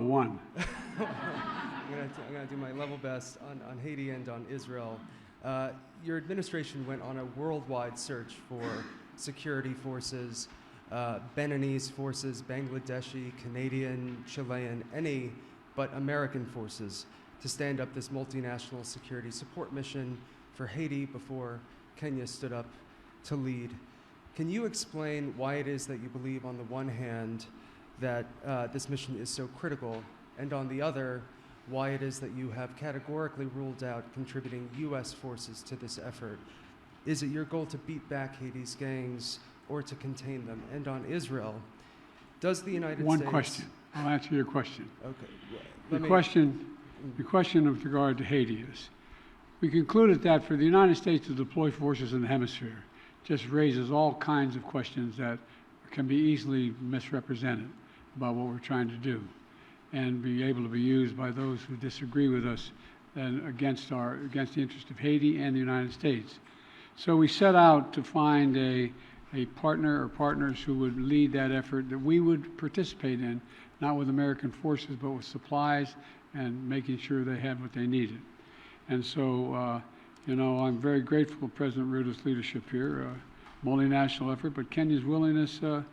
one. I'm going to do my level best on Haiti and on Israel. Your administration went on a worldwide search for security forces, Beninese forces, Bangladeshi, Canadian, Chilean, any but American forces to stand up this multinational security support mission for Haiti before Kenya stood up to lead. Can you explain why it is that you believe, on the one hand, that this mission is so critical, and on the other, why it is that you have categorically ruled out contributing U.S. forces to this effort? Is it your goal to beat back Haiti's gangs or to contain them? And on Israel, does the United States... One question. I'll answer your question. Okay. The question with regard to Haiti is, we concluded that for the United States to deploy forces in the hemisphere just raises all kinds of questions that can be easily misrepresented about what we're trying to do and be able to be used by those who disagree with us and against the interest of Haiti and the United States. So we set out to find a partner or partners who would lead that effort that we would participate in, not with American forces, but with supplies and making sure they had what they needed. And so, I'm very grateful to President Ruto's leadership here, multinational effort, but Kenya's willingness to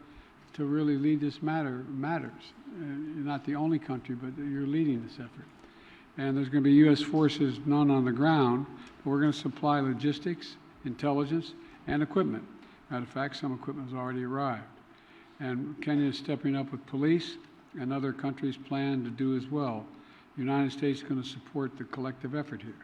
really lead this matters. You're not the only country, but you're leading this effort. And there's going to be U.S. forces, none on the ground, but we're going to supply logistics, intelligence, and equipment. Matter of fact, some equipment has already arrived. And Kenya is stepping up with police, and other countries plan to do as well. The United States is going to support the collective effort here.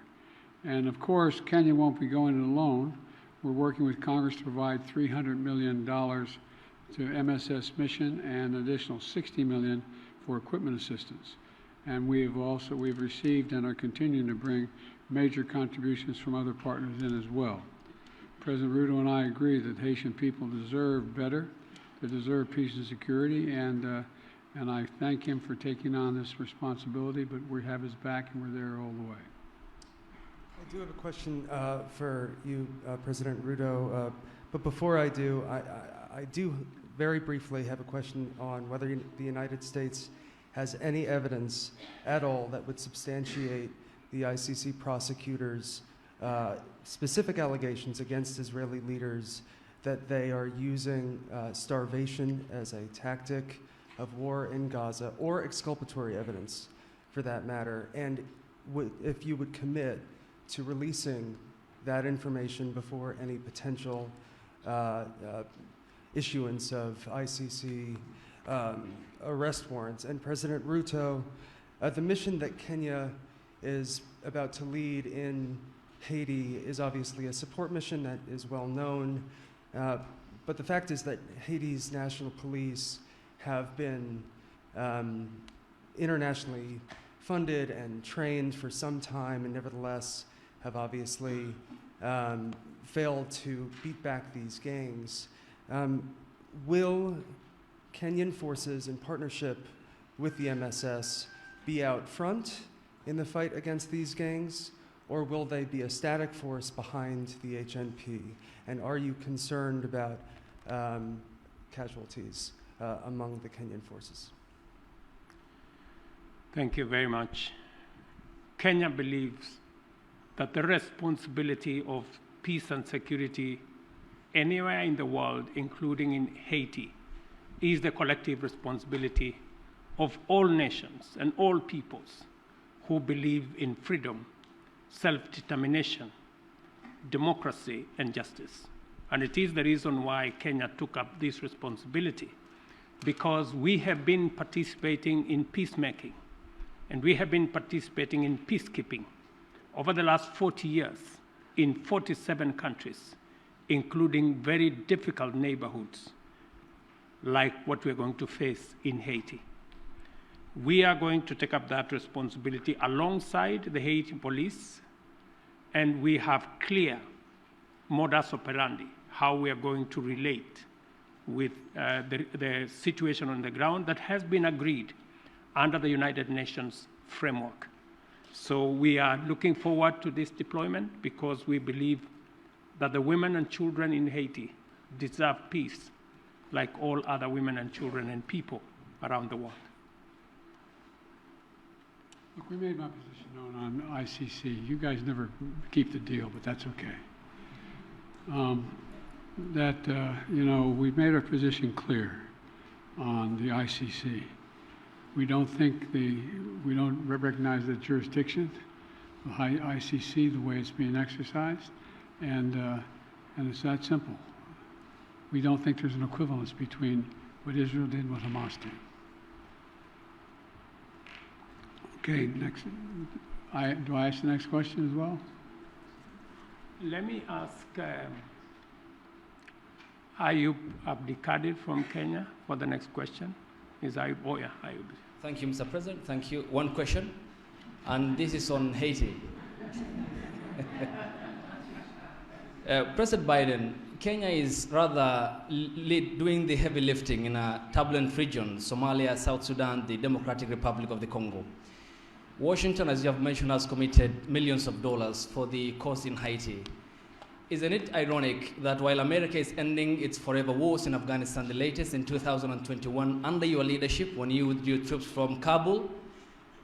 And of course, Kenya won't be going it alone. We're working with Congress to provide $300 million to MSS mission and an additional $60 million for equipment assistance. And we've received and are continuing to bring major contributions from other partners in as well. President Ruto and I agree that Haitian people deserve better, they deserve peace and security, and I thank him for taking on this responsibility, but we have his back and we're there all the way. I do have a question for you, President Ruto, but before I do, I do very briefly have a question on whether the United States has any evidence at all that would substantiate the ICC prosecutors' specific allegations against Israeli leaders that they are using starvation as a tactic of war in Gaza, or exculpatory evidence for that matter, and if you would commit to releasing that information before any potential issuance of ICC arrest warrants. And President Ruto, the mission that Kenya is about to lead in Haiti is obviously a support mission that is well known, but the fact is that Haiti's national police have been internationally funded and trained for some time, and nevertheless have obviously failed to beat back these gangs. Will Kenyan forces, in partnership with the MSS, be out front in the fight against these gangs, or will they be a static force behind the HNP? And are you concerned about casualties among the Kenyan forces? Thank you very much. Kenya believes that the responsibility of peace and security anywhere in the world, including in Haiti, is the collective responsibility of all nations and all peoples who believe in freedom, self-determination, democracy, and justice. And it is the reason why Kenya took up this responsibility, because we have been participating in peacemaking, and we have been participating in peacekeeping over the last 40 years in 47 countries, including very difficult neighborhoods like what we're going to face in Haiti. We are going to take up that responsibility alongside the Haiti police, and we have clear modus operandi, how we are going to relate with the situation on the ground that has been agreed under the United Nations framework. So we are looking forward to this deployment because we believe that the women and children in Haiti deserve peace like all other women and children and people around the world. Look, we made my position known on ICC. You guys never keep the deal, but that's okay. We've made our position clear on the ICC. We don't recognize the jurisdiction of ICC the way it's being exercised, and it's that simple. We don't think there's an equivalence between what Israel did and what Hamas did. Okay, next. Do I ask the next question as well? Let me ask Ayub Abdikadir from Kenya for the next question. Is Ayub? Oh, yeah, Ayub. Thank you, Mr. President. Thank you. One question, and this is on Haiti. President Biden, Kenya is rather doing the heavy lifting in a turbulent region, Somalia, South Sudan, the Democratic Republic of the Congo. Washington, as you have mentioned, has committed millions of dollars for the cause in Haiti. Isn't it ironic that while America is ending its forever wars in Afghanistan, the latest in 2021, under your leadership, when you withdrew troops from Kabul,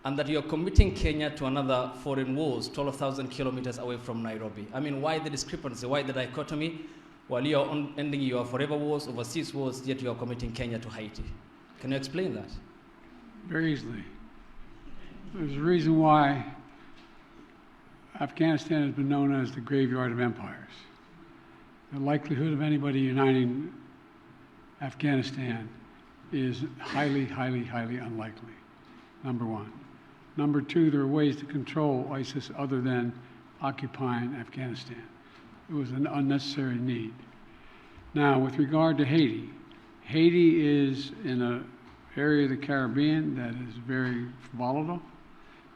and that you're committing Kenya to another foreign wars 12,000 kilometers away from Nairobi? I mean, why the discrepancy? Why the dichotomy? While you're ending your forever wars, overseas wars, yet you're committing Kenya to Haiti. Can you explain that? Very easily. There's a reason why Afghanistan has been known as the graveyard of empires. The likelihood of anybody uniting Afghanistan is highly, highly, highly unlikely, number one. Number two, there are ways to control ISIS other than occupying Afghanistan. It was an unnecessary need. Now, with regard to Haiti, Haiti is in an area of the Caribbean that is very volatile.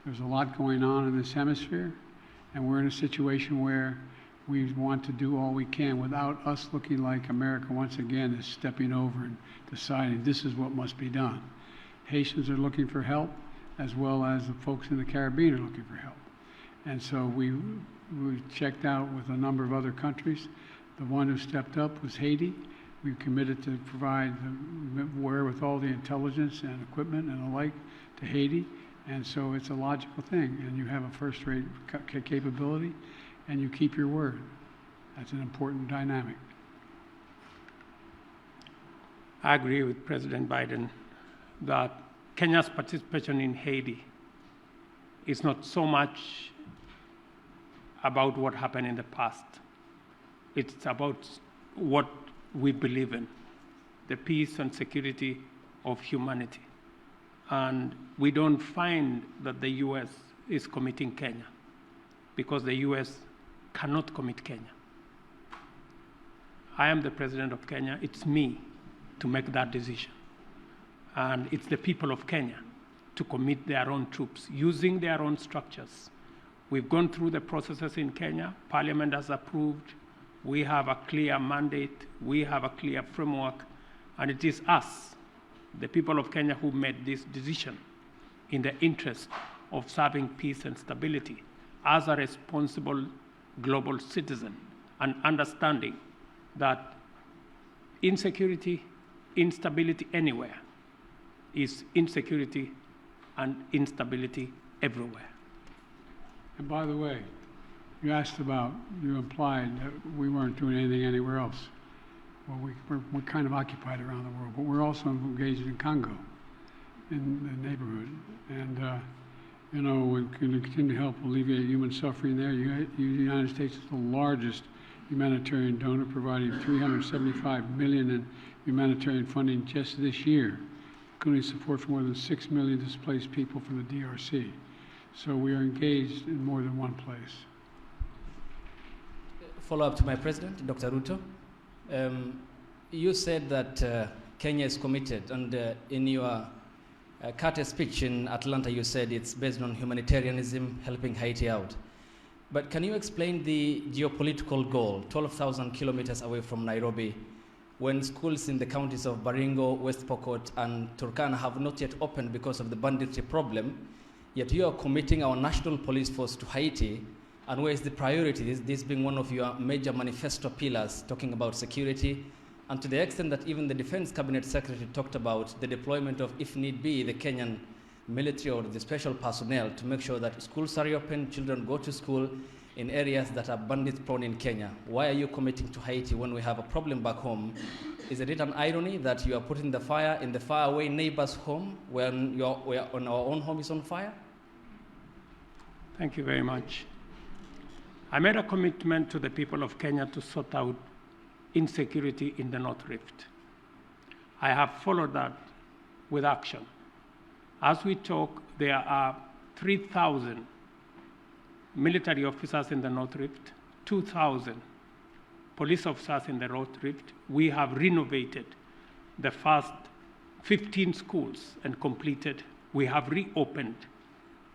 There's a lot going on in this hemisphere, and we're in a situation where we want to do all we can without us looking like America once again is stepping over and deciding this is what must be done. Haitians are looking for help, as well as the folks in the Caribbean are looking for help. And so we checked out with a number of other countries. The one who stepped up was Haiti. We committed to provide the wherewithal, the intelligence and equipment and the like to Haiti. And so it's a logical thing. And you have a first-rate capability, and you keep your word. That's an important dynamic. I agree with President Biden that Kenya's participation in Haiti is not so much about what happened in the past. It's about what we believe in, the peace and security of humanity. And we don't find that the U.S. is committing Kenya because the U.S. cannot commit Kenya. I am the president of Kenya. It's me to make that decision. And it's the people of Kenya to commit their own troops using their own structures. We've gone through the processes in Kenya. Parliament has approved. We have a clear mandate. We have a clear framework. And it is us, the people of Kenya, who made this decision in the interest of serving peace and stability as a responsible global citizen and understanding that insecurity, instability anywhere is insecurity and instability everywhere. And by the way, you implied that we weren't doing anything anywhere else. Well, we're kind of occupied around the world, but we're also engaged in Congo, in the neighborhood. And, we're going to continue to help alleviate human suffering there. The United States is the largest humanitarian donor, providing $375 million in humanitarian funding just this year, including support for more than 6 million displaced people from the DRC. So we are engaged in more than one place. Follow up to my president, Dr. Ruto. You said that Kenya is committed, and in your Carter speech in Atlanta, you said it's based on humanitarianism, helping Haiti out. But can you explain the geopolitical goal, 12,000 kilometers away from Nairobi, when schools in the counties of Baringo, West Pokot, and Turkana have not yet opened because of the banditry problem, yet you are committing our national police force to Haiti? And where is the priority? This being one of your major manifesto pillars, talking about security, and to the extent that even the Defense Cabinet Secretary talked about the deployment of, if need be, the Kenyan military or the special personnel to make sure that schools are reopened, children go to school in areas that are bandit prone in Kenya? Why are you committing to Haiti when we have a problem back home? Is it an irony that you are putting the fire in the faraway neighbor's home when on our own home is on fire? Thank you very much. I made a commitment to the people of Kenya to sort out insecurity in the North Rift. I have followed that with action. As we talk, there are 3,000 military officers in the North Rift, 2,000 police officers in the North Rift. We have renovated the first 15 schools and completed. We have reopened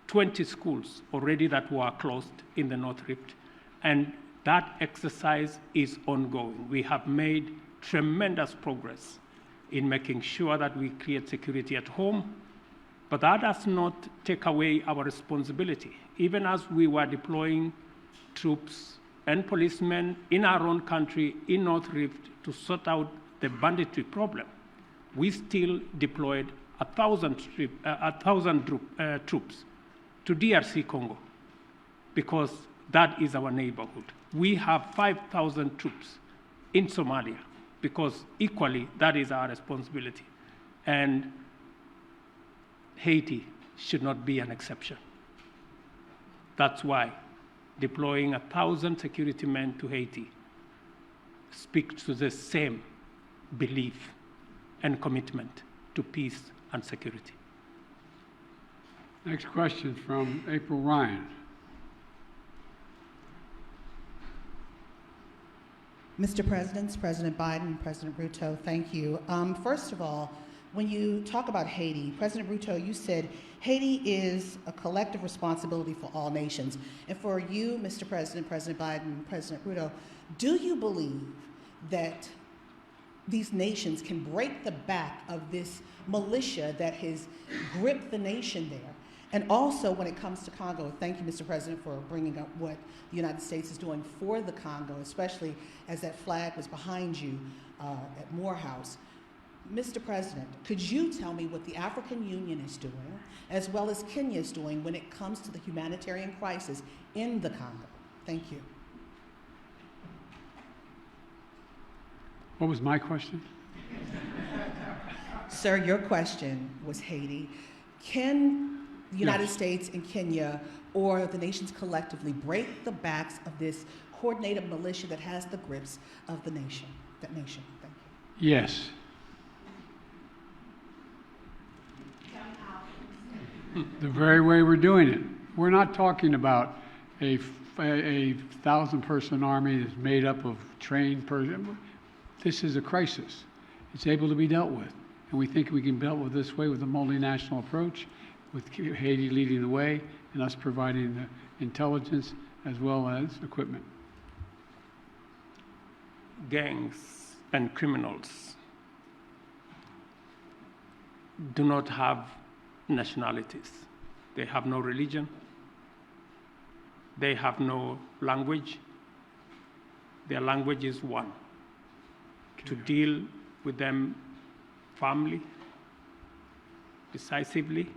20 schools already that were closed in the North Rift, and that exercise is ongoing. We have made tremendous progress in making sure that we create security at home, but that does not take away our responsibility. Even as we were deploying troops and policemen in our own country, in North Rift, to sort out the banditry problem, we still deployed 1,000 troops to DRC Congo, because that is our neighborhood. We have 5,000 troops in Somalia, because equally that is our responsibility. And Haiti should not be an exception. That's why deploying 1,000 security men to Haiti speaks to the same belief and commitment to peace and security. Next question from April Ryan. Mr. President, President Biden, President Ruto, thank you. First of all, when you talk about Haiti, President Ruto, you said Haiti is a collective responsibility for all nations. And for you, Mr. President, President Biden, President Ruto, do you believe that these nations can break the back of this militia that has gripped the nation there? And also, when it comes to Congo, thank you, Mr. President, for bringing up what the United States is doing for the Congo, especially as that flag was behind you at Morehouse. Mr. President, could you tell me what the African Union is doing, as well as Kenya is doing, when it comes to the humanitarian crisis in the Congo? Thank you. What was my question? Sir, your question was Haiti. Can the United States and Kenya, or the nations collectively, break the backs of this coordinated militia that has the grips of the nation, that nation? Thank you. Yes. The very way we're doing it. We're not talking about a 1,000-person army that's made up of trained persons. This is a crisis. It's able to be dealt with. And we think we can deal with this way with a multinational approach, with Haiti leading the way and us providing the intelligence as well as equipment. Gangs and criminals do not have nationalities. They have no religion. They have no language. Their language is one. To deal with them firmly, decisively,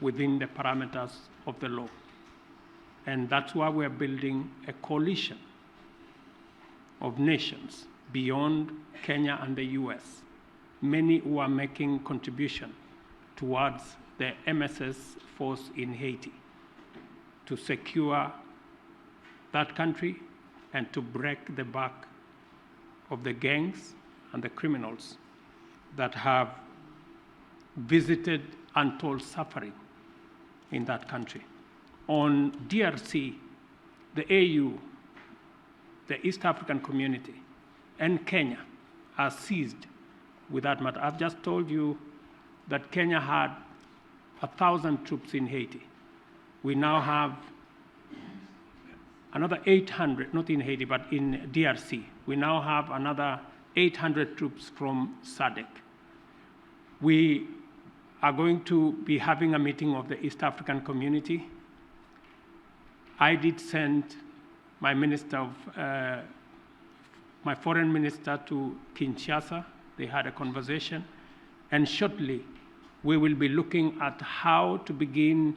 within the parameters of the law. And that's why we're building a coalition of nations beyond Kenya and the US, many who are making contribution towards the MSS force in Haiti to secure that country and to break the back of the gangs and the criminals that have visited untold suffering in that country. On DRC, the AU, the East African Community, and Kenya are seized with that matter. I've just told you that Kenya had 1,000 troops in Haiti. We now have another 800, not in Haiti, but in DRC. We now have another 800 troops from SADC. We are going to be having a meeting of the East African Community. I did send my my foreign minister to Kinshasa. They had a conversation, and shortly we will be looking at how to begin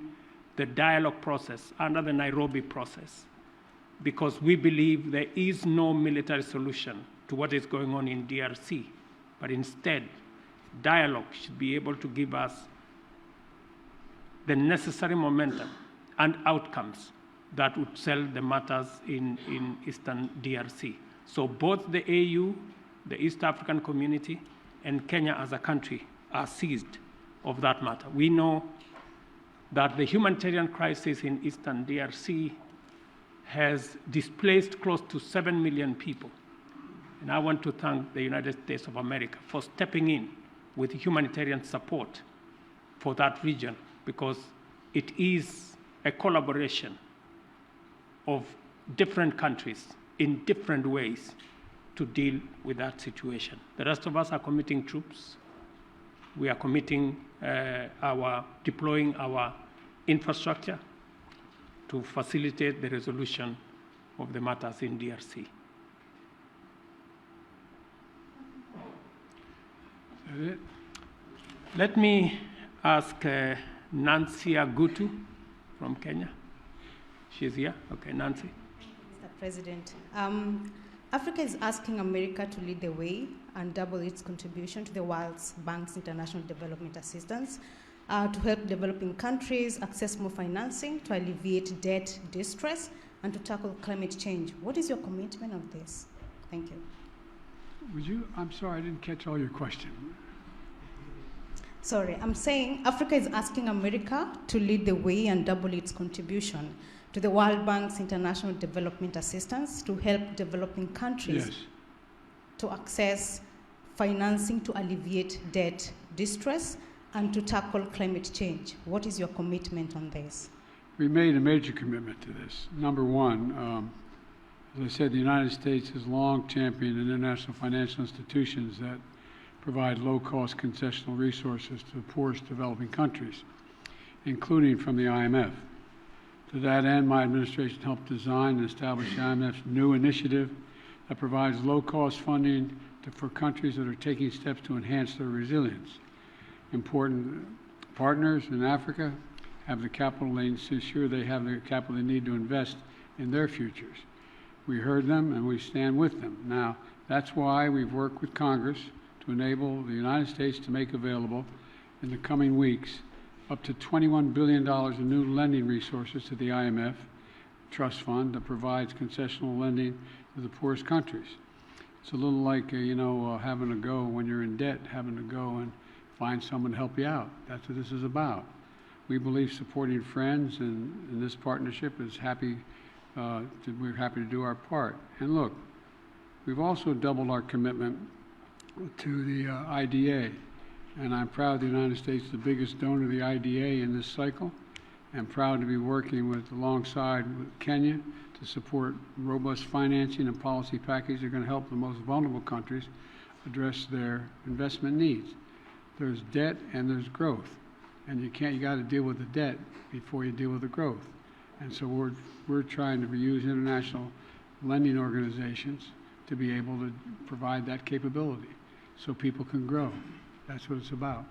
the dialogue process under the Nairobi process, because we believe there is no military solution to what is going on in DRC, but instead, dialogue should be able to give us the necessary momentum and outcomes that would settle the matters in Eastern DRC. So both the AU, the East African community, and Kenya as a country are seized of that matter. We know that the humanitarian crisis in Eastern DRC has displaced close to 7 million people. And I want to thank the United States of America for stepping in with humanitarian support for that region, because it is a collaboration of different countries in different ways to deal with that situation. The rest of us are committing troops. We are committing deploying our infrastructure to facilitate the resolution of the matters in DRC. Is that it? Let me ask Nancy Agutu from Kenya. She's here. Okay, Nancy. Mr. President, Africa is asking America to lead the way and double its contribution to the World Bank's international development assistance to help developing countries access more financing, to alleviate debt distress, and to tackle climate change. What is your commitment on this? Thank you. Would you, I'm sorry, I didn't catch all your question. Sorry, I'm saying Africa is asking America to lead the way and double its contribution to the World Bank's international development assistance to help developing countries Yes. to access financing to alleviate debt distress and to tackle climate change. What is your commitment on this? We made a major commitment to this. Number one, as I said, the United States has long championed international financial institutions that provide low-cost concessional resources to the poorest developing countries, including from the IMF. To that end, my administration helped design and establish the IMF's new initiative that provides low-cost funding for countries that are taking steps to enhance their resilience. Important partners in Africa have the capital they ensure they have the capital they need to invest in their futures. We heard them and we stand with them. Now, that's why we've worked with Congress to enable the United States to make available in the coming weeks up to $21 billion in new lending resources to the IMF trust fund that provides concessional lending to the poorest countries. It's a little like, having to go when you're in debt, having to go and find someone to help you out. That's what this is about. We believe supporting friends and this partnership is we're happy to do our part. And look, we've also doubled our commitment to the IDA. And I'm proud the United States is the biggest donor to the IDA in this cycle. I'm proud to be working alongside with Kenya to support robust financing and policy packages that are going to help the most vulnerable countries address their investment needs. There's debt and there's growth. And you got to deal with the debt before you deal with the growth. And so we're trying to use international lending organizations to be able to provide that capability so people can grow. That's what it's about.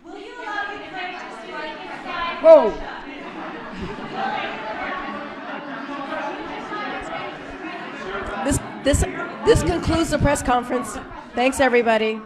Will you allow Ukraine to strike aside? Whoa! This concludes the press conference. Thanks, everybody.